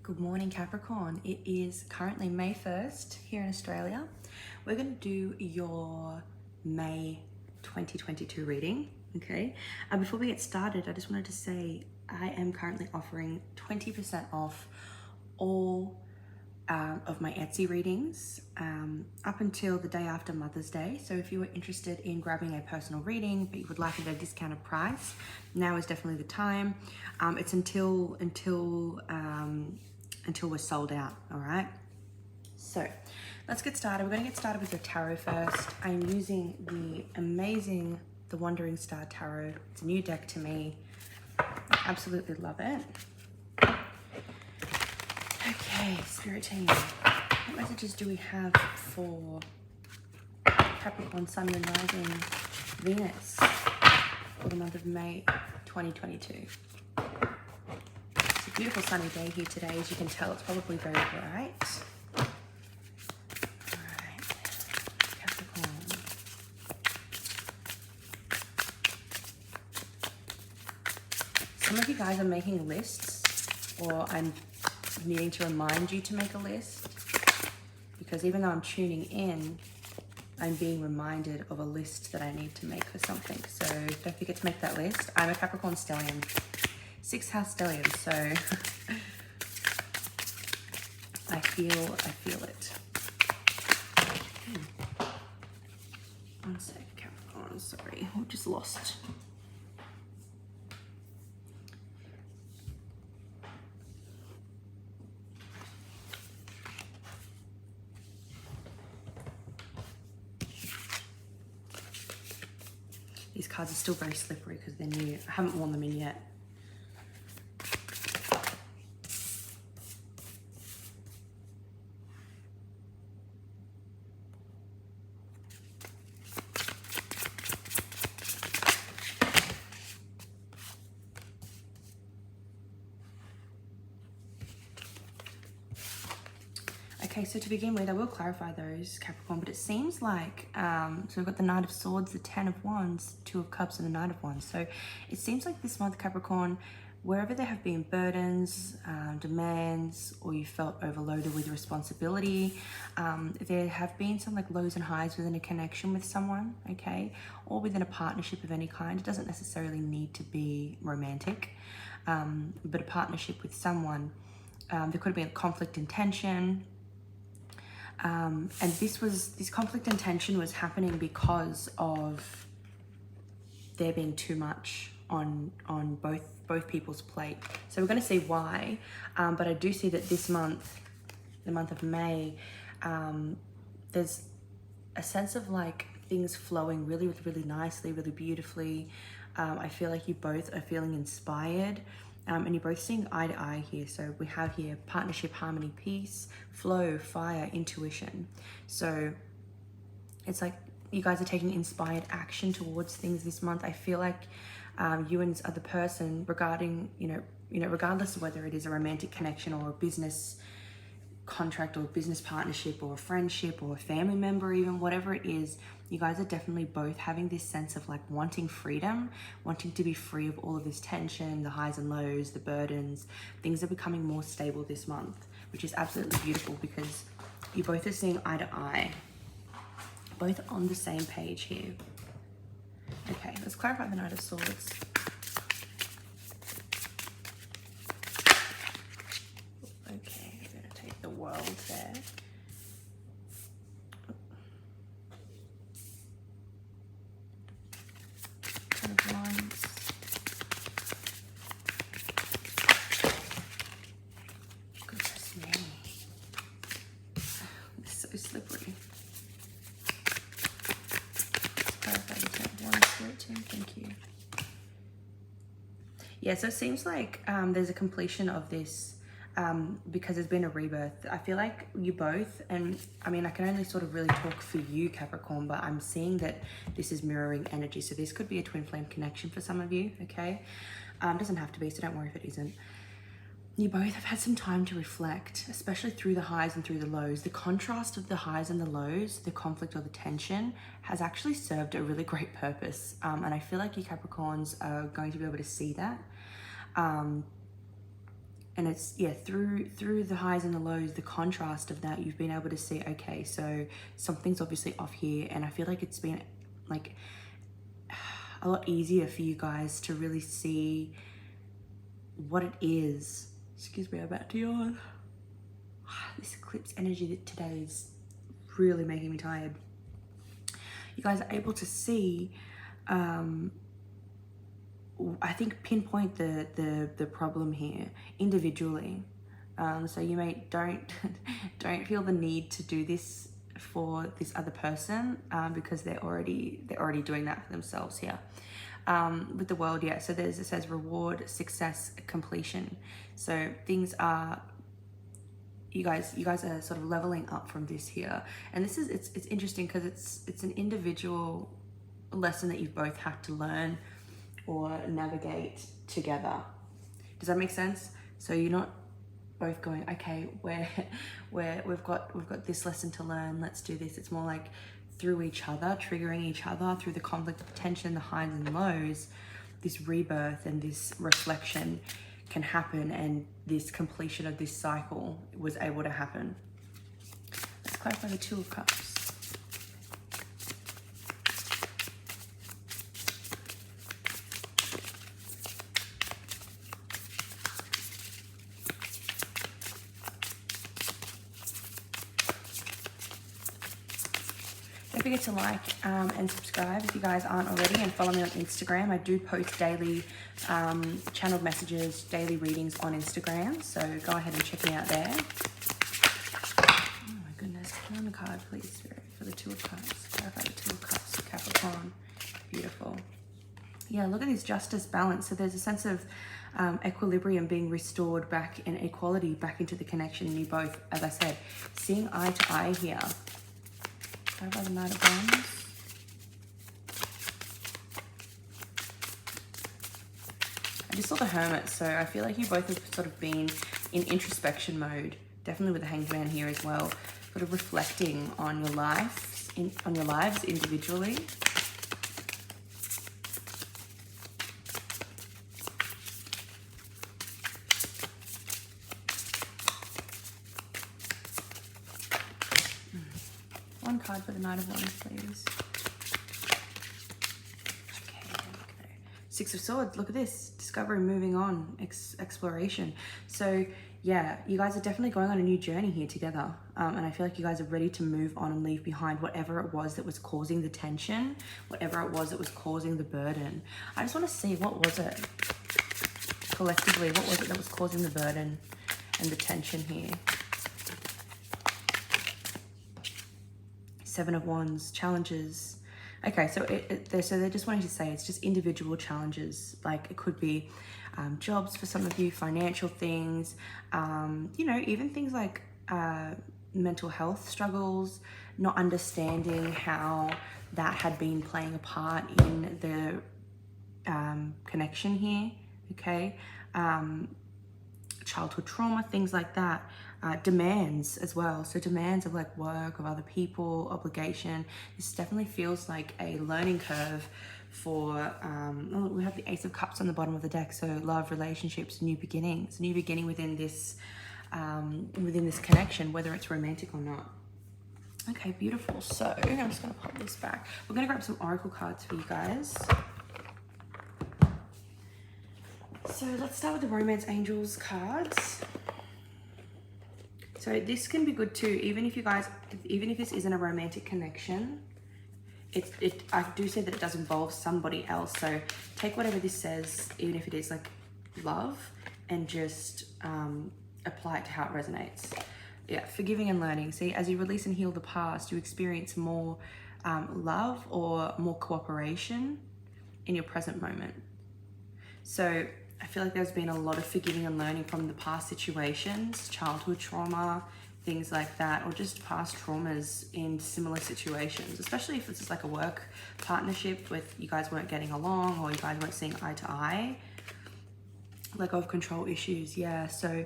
Good morning, Capricorn. It is currently May 1st here in Australia. We're going to do your May 2022 reading, okay? Before we get started, I just wanted to say I am currently offering 20% off all of my Etsy readings up until the day after Mother's Day. So if you were interested in grabbing a personal reading but you would like it at a discounted price, now is definitely the time. It's until we're sold out. All right, so let's get started. We're going to get started with the tarot first. I'm using the amazing The Wandering Star Tarot. It's a new deck to me. I absolutely love it. Okay, Spirit team, what messages do we have for Capricorn, Sun, Moon, Rising, Venus for the month of May 2022? It's a beautiful sunny day here today. As you can tell, it's probably very bright. All right, Capricorn. Some of you guys are making lists, or I'm needing to remind you to make a list, because even though I'm tuning in, I'm being reminded of a list that I need to make for something. So don't forget to make that list. I'm a Capricorn stellium, 6th house stellium, so I feel it. One sec, Capricorn, sorry, we just lost. These cards are still very slippery because they're new. I haven't worn them in yet. Okay, so to begin with, I will clarify those, Capricorn, but it seems like, so we've got the Knight of Swords, the 10 of Wands, 2 of Cups, and the Knight of Wands. So it seems like this month, Capricorn, wherever there have been burdens, demands, or you felt overloaded with responsibility, there have been some like lows and highs within a connection with someone, okay, or within a partnership of any kind. It doesn't necessarily need to be romantic, but a partnership with someone. There could have been a conflict and tension. And this conflict and tension was happening because of there being too much on both people's plate. So we're going to see why, but I do see that this month, the month of May, there's a sense of like things flowing really, really, really nicely, really beautifully. I feel like you both are feeling inspired. And you're both seeing eye to eye here. So we have here partnership, harmony, peace, flow, fire, intuition. So it's like you guys are taking inspired action towards things this month. I feel like you and this other person, regarding, regardless of whether it is a romantic connection or a business contract or a business partnership or a friendship or a family member, even whatever it is, you guys are definitely both having this sense of like wanting freedom, wanting to be free of all of this tension, the highs and lows, the burdens. Things are becoming more stable this month, which is absolutely beautiful because you both are seeing eye to eye, both on the same page here. Okay, let's clarify the Knight of Swords. Okay, I'm gonna take the World there. Wands. Goodness me. It's so slippery. Clarify the 10 of Wands, Spirit team. Thank you. Yeah, so it seems like there's a completion of this because there's been a rebirth. I feel like you both, and I mean, I can only sort of really talk for you, Capricorn, but I'm seeing that this is mirroring energy. So this could be a twin flame connection for some of you, okay? Doesn't have to be, so don't worry if it isn't. You both have had some time to reflect, especially through the highs and through the lows. The contrast of the highs and the lows, the conflict or the tension, has actually served a really great purpose. And I feel like you Capricorns are going to be able to see that. And it's, yeah, through the highs and the lows, the contrast of that, you've been able to see, okay, so something's obviously off here. And I feel like it's been like a lot easier for you guys to really see what it is. Excuse me, I'm about to yawn. This eclipse energy today is really making me tired. You guys are able to see, I think, pinpoint the problem here individually. So you may don't feel the need to do this for this other person, because they're already doing that for themselves here. With the world, yeah. So it says reward, success, completion. So things are, you guys are sort of leveling up from this here. And this is, it's interesting because it's an individual lesson that you've both had to learn or navigate together. Does that make sense? So you're not both going, okay, we've got this lesson to learn, let's do this. It's more like through each other, triggering each other, through the conflict, the tension, the highs and lows, this rebirth and this reflection can happen, and this completion of this cycle was able to happen. Let's clarify the Two of Cups. Don't forget to like and subscribe if you guys aren't already, and follow me on Instagram. I do post daily channeled messages, daily readings on Instagram, so go ahead and check me out there. Oh my goodness, put on the card, please, Spirit, for the Two of Cups. Clarify the Two of Cups, Capricorn. Beautiful. Yeah, look at this justice, balance. So there's a sense of equilibrium being restored back, and equality back into the connection. And you both, as I said, seeing eye to eye here. By the Knight of Wands. I just saw the Hermit, so I feel like you both have sort of been in introspection mode, definitely with the Hanged Man here as well, sort of reflecting on your lives, on your lives individually. One card for the Knight of Wands, please. Okay, there we go. Six of Swords, look at this. Discovery, moving on, exploration. So yeah, you guys are definitely going on a new journey here together. And I feel like you guys are ready to move on and leave behind whatever it was that was causing the tension, whatever it was that was causing the burden. I just want to see, what was it? Collectively, what was it that was causing the burden and the tension here? Seven of Wands, challenges. Okay, so so they're just wanting to say it's just individual challenges. Like it could be jobs for some of you, financial things, you know, even things like mental health struggles, not understanding how that had been playing a part in the connection here, okay? Childhood trauma, things like that. Demands as well. So demands of like work, of other people, obligation. This definitely feels like a learning curve for, oh, we have the Ace of Cups on the bottom of the deck. So love, relationships, new beginnings, new beginning within this connection, whether it's romantic or not. Okay, beautiful. So I'm just gonna pop this back. We're gonna grab some oracle cards for you guys. So let's start with the Romance Angels cards. So this can be good too, even if you guys, even if this isn't a romantic connection, I do say that it does involve somebody else. So take whatever this says, even if it is like love, and just apply it to how it resonates. Yeah, forgiving and learning. See, as you release and heal the past, you experience more love or more cooperation in your present moment. So I feel like there's been a lot of forgiving and learning from the past situations, childhood trauma, things like that, or just past traumas in similar situations, especially if this is like a work partnership with you guys weren't getting along or you guys weren't seeing eye to eye. Let go of control issues, yeah. So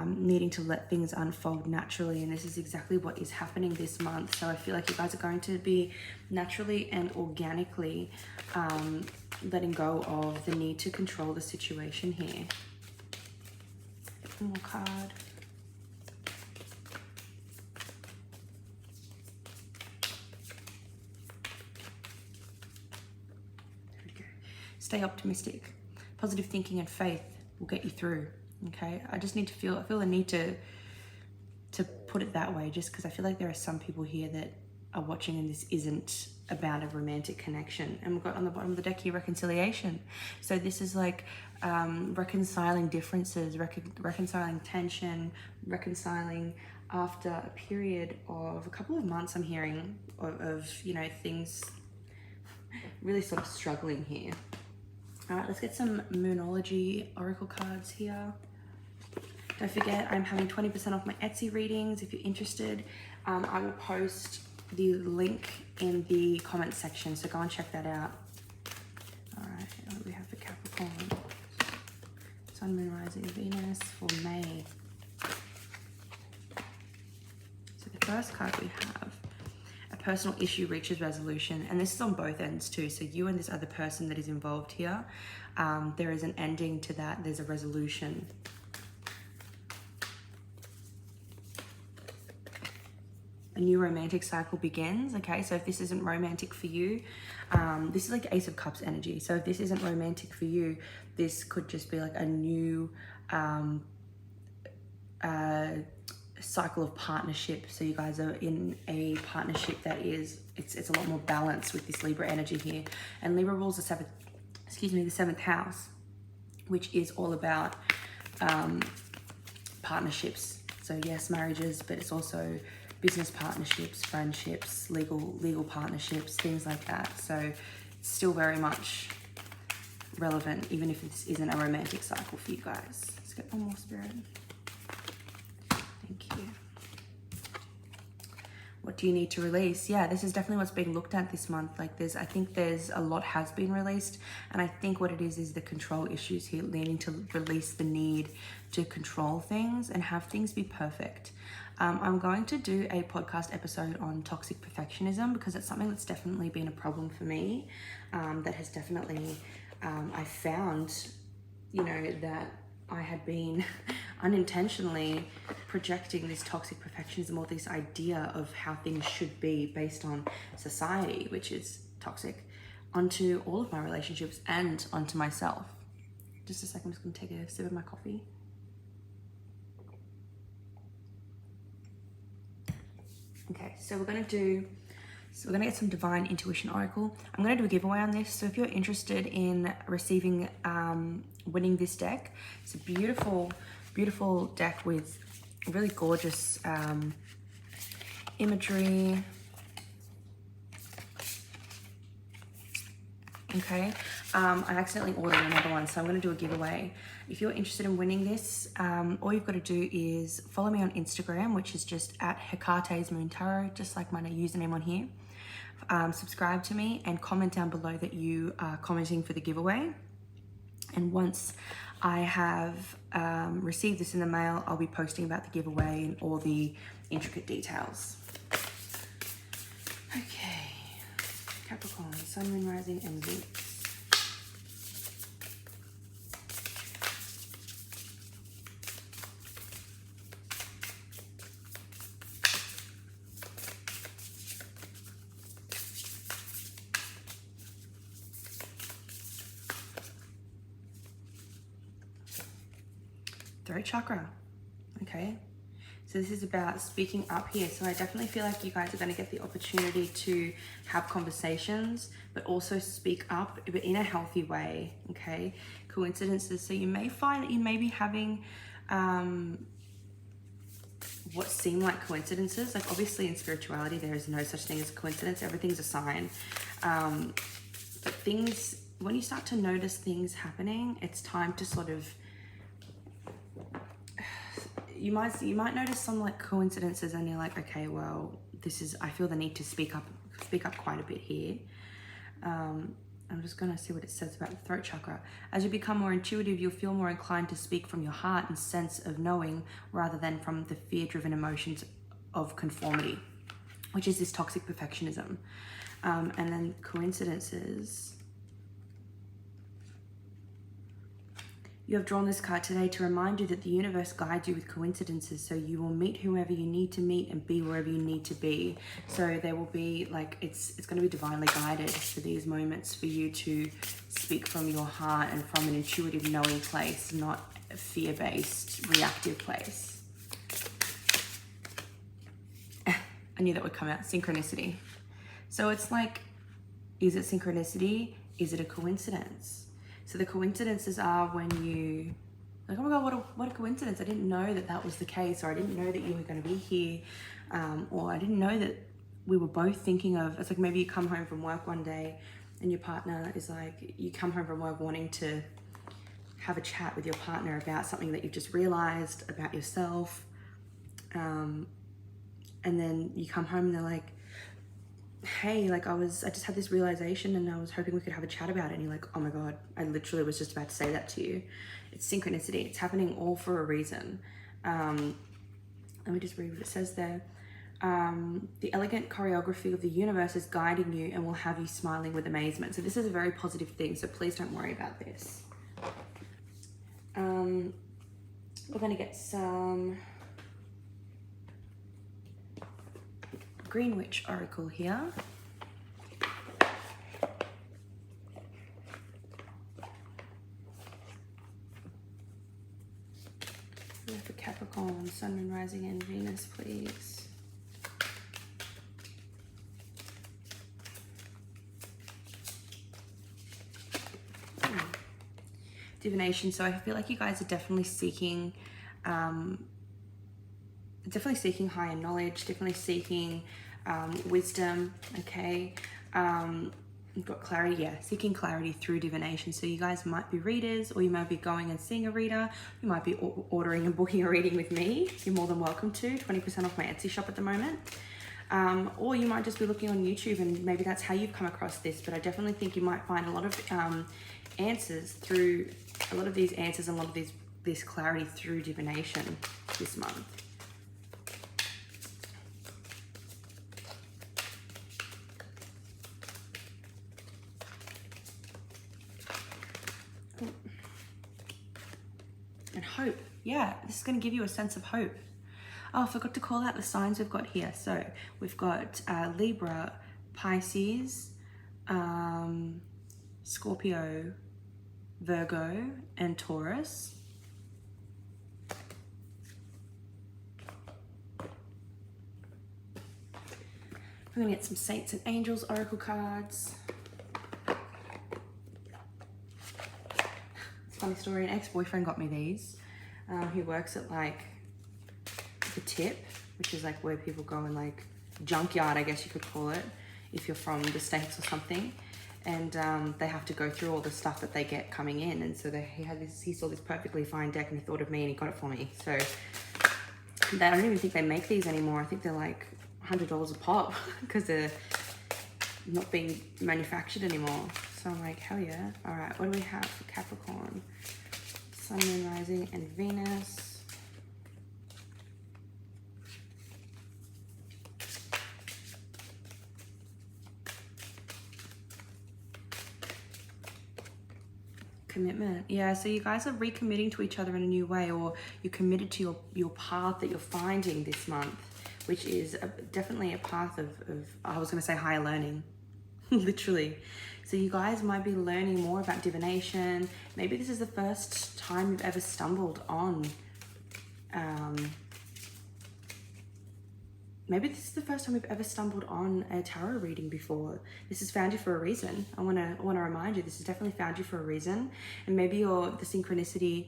needing to let things unfold naturally, and this is exactly what is happening this month. So I feel like you guys are going to be naturally and organically letting go of the need to control the situation here. One more card. There we go. Stay optimistic. Positive thinking and faith will get you through. Okay, I just need to feel the need to put it that way, just because I feel like there are some people here that are watching and this isn't about a romantic connection. And we've got on the bottom of the deck here reconciliation. So this is like reconciling differences, reconciling tension, reconciling after a period of a couple of months, I'm hearing, of you know, things really sort of struggling here. All right, let's get some Moonology Oracle cards here. Don't forget, I'm having 20% off my Etsy readings. If you're interested, I will post the link in the comments section, so go and check that out. All right, what do we have for Capricorn? Sun, Moon, Rising, Venus for May. So the first card we have, a personal issue reaches resolution, and this is on both ends too. So you and this other person that is involved here, there is an ending to that. There's a resolution. A new romantic cycle begins. Okay, so if this isn't romantic for you, this is like Ace of Cups energy. So if this isn't romantic for you, this could just be like a new cycle of partnership. So you guys are in a partnership that is, it's a lot more balanced with this Libra energy here. And Libra rules the seventh house, which is all about partnerships. So yes, marriages, but it's also business partnerships, friendships, legal partnerships, things like that. So it's still very much relevant, even if this isn't a romantic cycle for you guys. Let's get one more, Spirit. Thank you. What do you need to release? Yeah, this is definitely what's being looked at this month. Like I think there's a lot has been released, and I think what it is the control issues here, needing to release the need to control things and have things be perfect. I'm going to do a podcast episode on toxic perfectionism, because it's something that's definitely been a problem for me. That has definitely, I found, you know, that I had been unintentionally projecting this toxic perfectionism, or this idea of how things should be based on society, which is toxic, onto all of my relationships and onto myself. Just a second, I'm just gonna take a sip of my coffee. Okay, so we're gonna get some Divine Intuition Oracle. I'm gonna do a giveaway on this. So if you're interested in receiving, winning this deck, it's a beautiful, beautiful deck with really gorgeous imagery. Okay, I accidentally ordered another one, so I'm going to do a giveaway. If you're interested in winning this, all you've got to do is follow me on Instagram, which is just at Hecate's Moon Tarot, just like my username on here. Subscribe to me and comment down below that you are commenting for the giveaway. And once I have received this in the mail, I'll be posting about the giveaway and all the intricate details. Okay. Capricorn, Sun, Moon, Rising, and Venus. Throat chakra. Okay. So this is about speaking up here. So I definitely feel like you guys are going to get the opportunity to have conversations, but also speak up, but in a healthy way. Okay. Coincidences. So you may find that you may be having what seem like coincidences. Like obviously in spirituality, there is no such thing as a coincidence. Everything's a sign. But things, when you start to notice things happening, it's time to sort of, you might notice some like coincidences, and you're like, okay, well, this is, I feel the need to speak up quite a bit here. I'm just gonna see what it says about the throat chakra. As you become more intuitive, you'll feel more inclined to speak from your heart and sense of knowing, rather than from the fear-driven emotions of conformity, which is this toxic perfectionism. And then coincidences. You have drawn this card today to remind you that the universe guides you with coincidences, so you will meet whoever you need to meet and be wherever you need to be. So there will be like, it's going to be divinely guided for these moments for you to speak from your heart and from an intuitive knowing place, not a fear-based reactive place. I knew that would come out. Synchronicity. So it's like, is it synchronicity? Is it a coincidence? So the coincidences are when you, like, oh my God, what a coincidence. I didn't know that that was the case, or I didn't know that you were going to be here, or I didn't know that we were both thinking of, it's like maybe you come home from work one day and your partner is like, you come home from work wanting to have a chat with your partner about something that you've just realized about yourself. And then you come home and they're like, hey, like I just had this realization and I was hoping we could have a chat about it. And you're like, oh my God, I literally was just about to say that to you. It's synchronicity. It's happening all for a reason. Let me just read what it says there. The elegant choreography of the universe is guiding you and will have you smiling with amazement. So this is a very positive thing. So please don't worry about this. We're going to get some Green Witch Oracle here. For Capricorn, Sun, Moon, Rising, and Venus, please. Divination. So I feel like you guys are definitely seeking higher knowledge, definitely seeking wisdom, okay? You've got clarity, yeah, seeking clarity through divination. So you guys might be readers, or you might be going and seeing a reader. You might be ordering and booking a reading with me. You're more than welcome to. 20% off my Etsy shop at the moment. Or you might just be looking on YouTube and maybe that's how you've come across this, but I definitely think you might find a lot of answers through, a lot of these answers and a lot of this clarity through divination this month. And hope. Yeah, this is going to give you a sense of hope. Oh, I forgot to call out the signs we've got here. So we've got Libra, Pisces, Scorpio, Virgo, and Taurus. I'm going to get some Saints and Angels Oracle cards. Funny story, an ex-boyfriend got me these. He works at like the Tip, which is like where people go in, like junkyard, I guess you could call it, if you're from the States or something. And they have to go through all the stuff that they get coming in. And so he saw this perfectly fine deck and he thought of me and he got it for me. So I don't even think they make these anymore. I think they're like $100 a pop because they're not being manufactured anymore. So I'm like, hell yeah. All right, what do we have for Capricorn? Sun, Moon, Rising, and Venus. Commitment. Yeah, so you guys are recommitting to each other in a new way, or you're committed to your path that you're finding this month, which is definitely a path of I was going to say higher learning, literally. So you guys might be learning more about divination. Maybe this is the first time you've ever stumbled on, maybe this is the first time we've ever stumbled on a tarot reading before. This has found you for a reason. I want to remind you, this has definitely found you for a reason. And maybe the synchronicity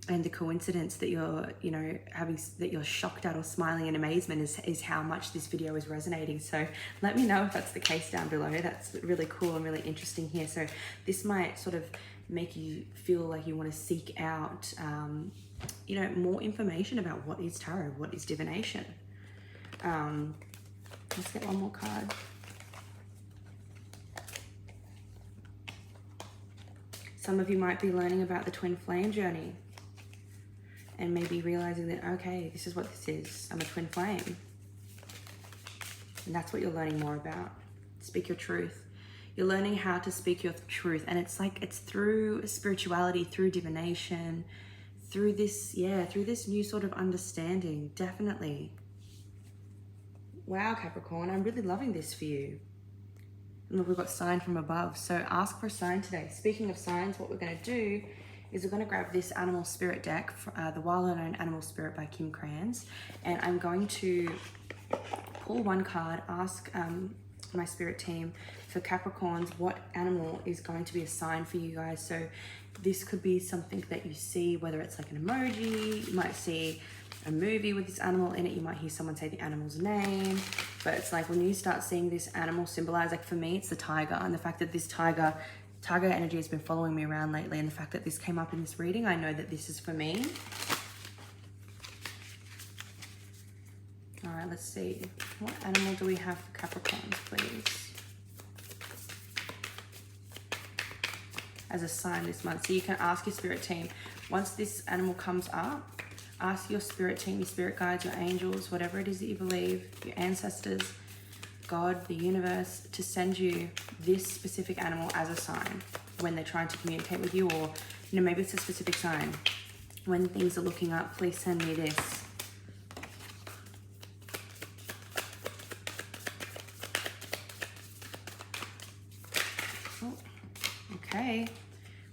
and the coincidence that you're, that you're shocked at or smiling in amazement is how much this video is resonating. So let me know if that's the case down below. That's really cool and really interesting here. So this might sort of make you feel like you want to seek out, more information about what is tarot, what is divination. Let's get one more card. Some of you might be learning about the twin flame journey and maybe realizing that, okay, this is what this is. I'm a twin flame. And that's what you're learning more about. Speak your truth. You're learning how to speak your truth, and it's like it's through spirituality, through divination, through this, yeah, through this new sort of understanding, definitely. Wow, Capricorn, I'm really loving this for you. And look, we've got sign from above. So ask for a sign today. Speaking of signs, what we're going to do is we're going to grab this animal spirit deck, the Well Known Animal Spirit by Kim Krans, and I'm going to pull one card, ask my spirit team for Capricorns what animal is going to be a sign for you guys. So this could be something that you see, whether it's like an emoji, you might see a movie with this animal in it, you might hear someone say the animal's name, but it's like when you start seeing this animal symbolize, like for me it's the tiger, and the fact that this tiger energy has been following me around lately, and the fact that this came up in this reading, I know that this is for me. All right, let's see. What animal do we have for Capricorns, please? As a sign this month. So you can ask your spirit team, once this animal comes up, ask your spirit team, your spirit guides, your angels, whatever it is that you believe, your ancestors, God, the universe, to send you this specific animal as a sign when they're trying to communicate with you, or maybe it's a specific sign. When things are looking up, please send me this. Oh, okay,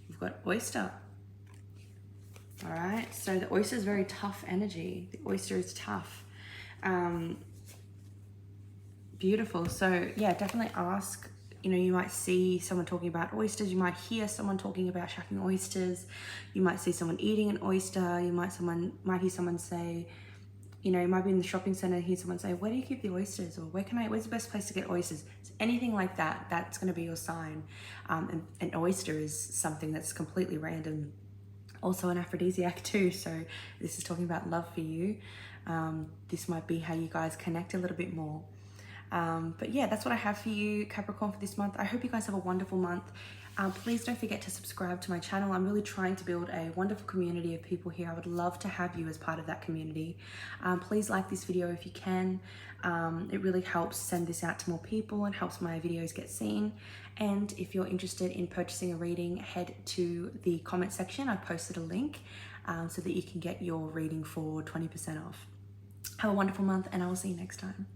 we've got oyster. All right, so the oyster is very tough energy. The oyster is tough. Beautiful. So yeah, definitely ask, you might see someone talking about oysters. You might hear someone talking about shucking oysters. You might see someone eating an oyster. You might hear someone say, you might be in the shopping center and hear someone say, where do you keep the oysters? Or where's the best place to get oysters? So anything like that, that's going to be your sign. And an oyster is something that's completely random. Also an aphrodisiac too, so this is talking about love for you. This might be how you guys connect a little bit more. But yeah, that's what I have for you, Capricorn, for this month. I hope you guys have a wonderful month. Please don't forget to subscribe to my channel. I'm really trying to build a wonderful community of people here. I would love to have you as part of that community. Please like this video if you can. It really helps send this out to more people and helps my videos get seen. And if you're interested in purchasing a reading, head to the comment section. I posted a link so that you can get your reading for 20% off. Have a wonderful month, and I will see you next time.